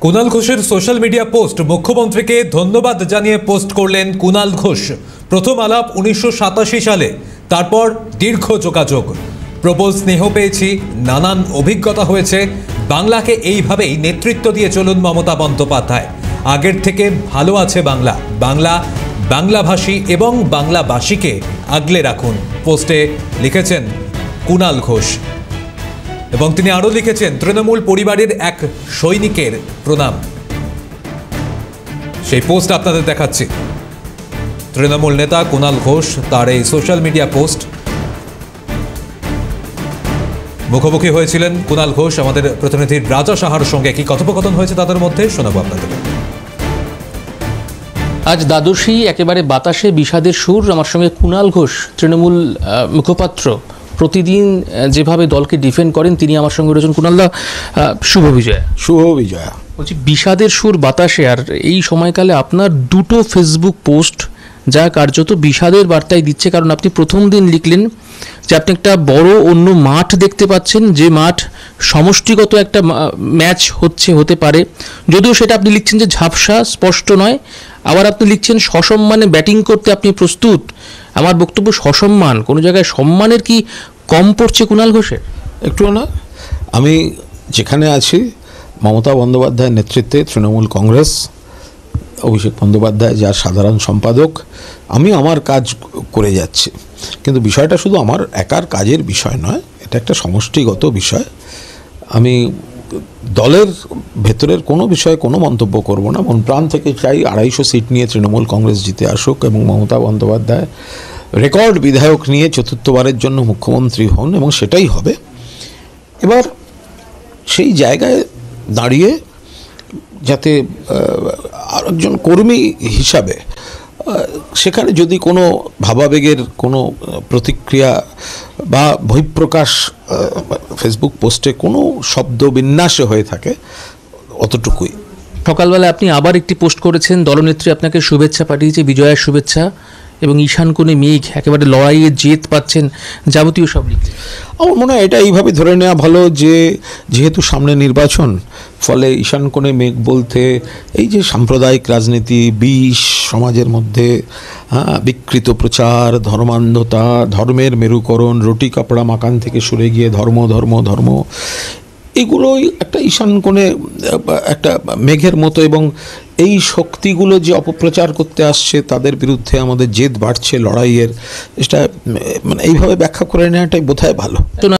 কুণাল ঘোষের social media post মুখ্যমন্ত্রীকে ধন্যবাদ জানিয়ে পোস্ট করলেন কুণাল ঘোষ। প্রথম আলাপ 1987 সালে, তারপর দীর্ঘ যোগাযোগ, প্রবল স্নেহ পেয়েছি, নানান অভিজ্ঞতা হয়েছে। বাংলাকে এইভাবেই নেতৃত্ব দিয়ে চলুন মমতা বন্দ্যোপাধ্যায়। আগের থেকে ভালো আছে বাংলা, বাংলা বাংলাভাষী এবং বাংলাভাষীকে আগলে রাখুন, পোস্টে লিখেছেন কুণাল ঘোষ। এবং তিনি আরও লিখেছেন, তৃণমূল পরিবারের এক সৈনিকের প্রণাম। সেই পোস্ট আপনাদের দেখাচ্ছি। তৃণমূল নেতা কুণাল ঘোষ তার এই সোশ্যাল মিডিয়া পোস্ট। মুখোমুখি হয়েছিলেন কুণাল ঘোষ আমাদের প্রতিনিধি রাজা সাহার সঙ্গে। কি কথোপকথন হয়েছে তাদের মধ্যে শোনাবো আপনাদের। আজ দ্বাদশী, একেবারে বাতাসে বিষাদের সুর। আমার সঙ্গে কুণাল ঘোষ, তৃণমূল মুখপাত্র, প্রতিদিন যেভাবে দলকে ডিফেন্ড করেন তিনি আমার সঙ্গে রয়েছেন। কুণালদা, শুভ বিজয়া। শুভ বিজয়া। বলছি, বিষাদের সুর বাতাসে, আর এই সময়কালে আপনার দুটো ফেসবুক পোস্ট যা কার্যত বিষাদের বার্তায় দিচ্ছে। কারণ আপনি প্রথম দিন লিখলেন যে আপনি একটা বড় অন্য মাঠ দেখতে পাচ্ছেন, যে মাঠ সমষ্টিগত একটা ম্যাচ হতে পারে, যদিও সেটা আপনি লিখছেন যে ঝাপসা, স্পষ্ট নয়। আবার আপনি লিখছেন সসম্মানে ব্যাটিং করতে আপনি প্রস্তুত। আমার বক্তব্য, সসম্মান, কোনো জায়গায় সম্মানের কি কম পড়ছে কুণাল ঘোষের? একটু না, আমি যেখানে আছি, মমতা বন্দ্যোপাধ্যায়ের নেতৃত্বে তৃণমূল কংগ্রেস, অভিষেক বন্দ্যোপাধ্যায় যার সাধারণ সম্পাদক, আমি আমার কাজ করে যাচ্ছি। কিন্তু বিষয়টা শুধু আমার একার কাজের বিষয় নয়, এটা একটা সমষ্টিগত বিষয়। আমি দলের ভেতরের কোনো বিষয়ে কোনো মন্তব্য করব না। মন প্রাণ থেকে চাই 250 সিট নিয়ে তৃণমূল কংগ্রেস জিতে আসুক এবং মমতা বন্দ্যোপাধ্যায় রেকর্ড বিধায়ক নিয়ে চতুর্থবারের জন্য মুখ্যমন্ত্রী হন, এবং সেটাই হবে। এবার সেই জায়গায় দাঁড়িয়ে যাতে আরেকজন কর্মী হিসাবে সেখানে যদি কোনো ভাবাবেগের কোনো প্রতিক্রিয়া বা বহিঃপ্রকাশ ফেসবুক পোস্টে কোনো শব্দ বিন্যাসে হয়ে থাকে, অতটুকুই। সকালবেলা আপনি আবার একটি পোস্ট করেছেন, দলনেত্রী আপনাকে শুভেচ্ছা পাঠিয়েছে, বিজয়ার শুভেচ্ছা, এবং ঈশান কোণে মেঘ, একেবারে লড়াইয়ে জেত পাচ্ছেন, যাবতীয় সব লিখে। আমার মনে হয় এটা এইভাবে ধরে নেওয়া ভালো যে যেহেতু সামনে নির্বাচন, ফলে ঈশান কোণে মেঘ বলতে এই যে সাম্প্রদায়িক রাজনীতি, বিষ সমাজের মধ্যে, বিকৃত প্রচার, ধর্মান্ধতা, ধর্মের মেরুকরণ, রুটি কাপড়া মাকান থেকে সরে গিয়ে ধর্ম ধর্ম ধর্ম, এগুলোই একটা ঈশান কোণে একটা মেঘের মতো। এবং এই শক্তিগুলো যে অপপ্রচার করতে আসছে, তাদের বিরুদ্ধে আমাদের জেদ বাড়ছে লড়াইয়ের, এটা মানে এইভাবে ব্যাখ্যা করে নেওয়াটাই বোধহয় ভালো।